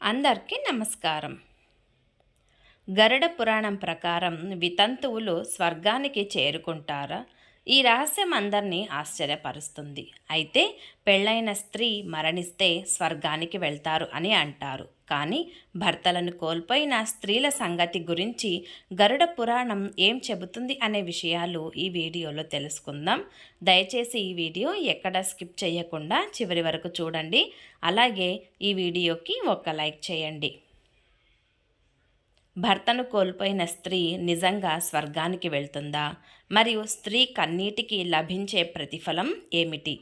అందరికీ నమస్కారం. గరుడ పురాణం ప్రకారం వితంతువులు స్వర్గానికి చేరుకుంటారా? ఈ రహస్యం అందరినీ ఆశ్చర్యపరుస్తుంది. అయితే పెళ్ళైన స్త్రీ మరణిస్తే స్వర్గానికి వెళ్తారు అని అంటారు. కానీ భర్తలను కోల్పోయిన స్త్రీల సంగతి గురించి గరుడ పురాణం ఏం చెబుతుంది అనే విషయాలు ఈ వీడియోలో తెలుసుకుందాం. దయచేసి ఈ వీడియో ఎక్కడ స్కిప్ చేయకుండా చివరి వరకు చూడండి. అలాగే ఈ వీడియోకి ఒక లైక్ చేయండి. భర్తను కోల్పోయిన స్త్రీ నిజంగా స్వర్గానికి వెళ్తుందా? మరియు స్త్రీ కన్నీటికి లభించే ప్రతిఫలం ఏమిటి?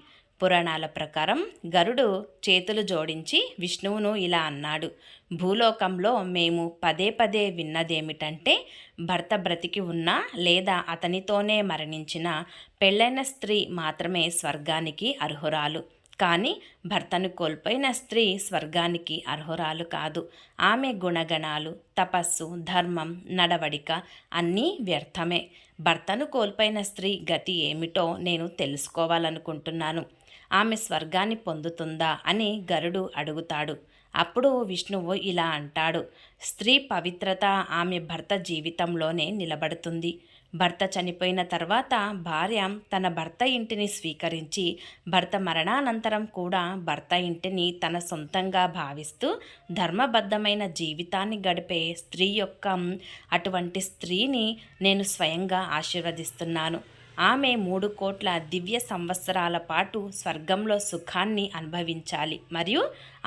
పురాణాల ప్రకారం గరుడు చేతులు జోడించి విష్ణువును ఇలా అన్నాడు: భూలోకంలో మేము పదే పదే విన్నదేమిటంటే, భర్త బ్రతికి ఉన్నా లేదా అతనితోనే మరణించిన పెళ్ళైన స్త్రీ మాత్రమే స్వర్గానికి అర్హురాలు. కానీ భర్తను కోల్పోయిన స్త్రీ స్వర్గానికి అర్హురాలు కాదు. ఆమె గుణగణాలు, తపస్సు, ధర్మం, నడవడిక అన్నీ వ్యర్థమే. భర్తను కోల్పోయిన స్త్రీ గతి ఏమిటో నేను తెలుసుకోవాలనుకుంటున్నాను. ఆమె స్వర్గాన్ని పొందుతుందా అని గరుడు అడుగుతాడు. అప్పుడు విష్ణువు ఇలా అంటాడు: స్త్రీ పవిత్రత ఆమె భర్త జీవితంలోనే నిలబడుతుంది. భర్త చనిపోయిన తర్వాత భార్య తన భర్త ఇంటిని స్వీకరించి, భర్త మరణానంతరం కూడా భర్త ఇంటిని తన సొంతంగా భావిస్తూ ధర్మబద్ధమైన జీవితాన్ని గడిపే స్త్రీ యొక్క అటువంటి స్త్రీని నేను స్వయంగా ఆశీర్వదిస్తున్నాను. ఆమె 3 కోట్ల దివ్య సంవత్సరాల పాటు స్వర్గంలో సుఖాన్ని అనుభవించాలి. మరియు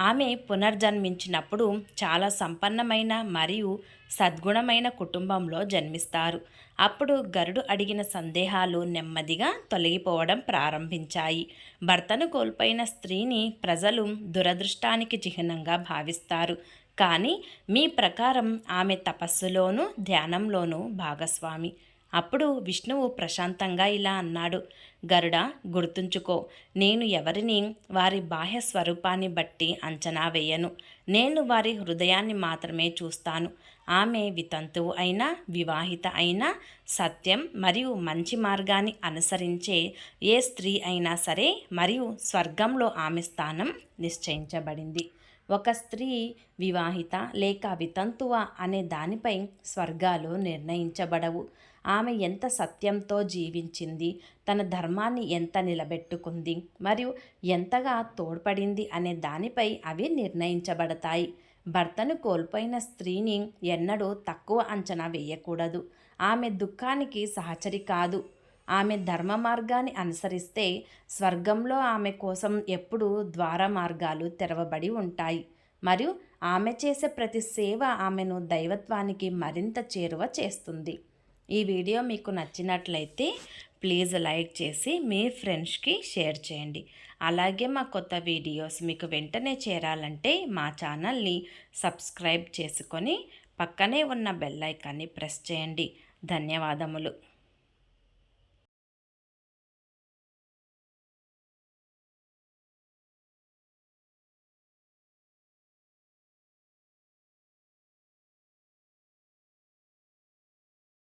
ఆమె పునర్జన్మించినప్పుడు చాలా సంపన్నమైన మరియు సద్గుణమైన కుటుంబంలో జన్మిస్తారు. అప్పుడు గరుడు అడిగిన సందేహాలు నెమ్మదిగా తొలగిపోవడం ప్రారంభించాయి. భర్తను కోల్పోయిన స్త్రీని ప్రజలు దురదృష్టానికి చిహ్నంగా భావిస్తారు. కానీ మీ ప్రకారం ఆమె తపస్సులోనూ ధ్యానంలోనూ భాగస్వామి. అప్పుడు విష్ణువు ప్రశాంతంగా ఇలా అన్నాడు: గరుడ, గుర్తుంచుకో, నేను ఎవరిని వారి బాహ్య స్వరూపాన్ని బట్టి అంచనా వేయను. నేను వారి హృదయాన్ని మాత్రమే చూస్తాను. ఆమె వితంతువు అయినా వివాహిత అయినా సత్యం మరియు మంచి మార్గాన్ని అనుసరించే ఏ స్త్రీ అయినా సరే, మరియు స్వర్గంలో ఆమె స్థానం నిశ్చయించబడింది. ఒక స్త్రీ వివాహిత లేక వితంతువ అనే దానిపై స్వర్గాలు నిర్ణయించబడవు. ఆమె ఎంత సత్యంతో జీవించింది, తన ధర్మాన్ని ఎంత నిలబెట్టుకుంది మరియు ఎంతగా తోడ్పడింది అనే దానిపై అవి నిర్ణయించబడతాయి. భర్తను కోల్పోయిన స్త్రీని ఎన్నడూ తక్కువ అంచనా వేయకూడదు. ఆమె దుఃఖానికి సహచరి కాదు. ఆమె ధర్మ మార్గాన్ని అనుసరిస్తే స్వర్గంలో ఆమె కోసం ఎప్పుడూ ద్వార మార్గాలు తెరవబడి ఉంటాయి. మరియు ఆమె చేసే ప్రతి సేవ ఆమెను దైవత్వానికి మరింత చేరువ చేస్తుంది. ఈ వీడియో మీకు నచ్చినట్లయితే ప్లీజ్ లైక్ చేసి మీ ఫ్రెండ్స్కి షేర్ చేయండి. అలాగే మా కొత్త వీడియోస్ మీకు వెంటనే చేరాలంటే మా ఛానల్ని సబ్స్క్రైబ్ చేసుకొని పక్కనే ఉన్న బెల్ ఐకాన్ని ప్రెస్ చేయండి. ధన్యవాదములు.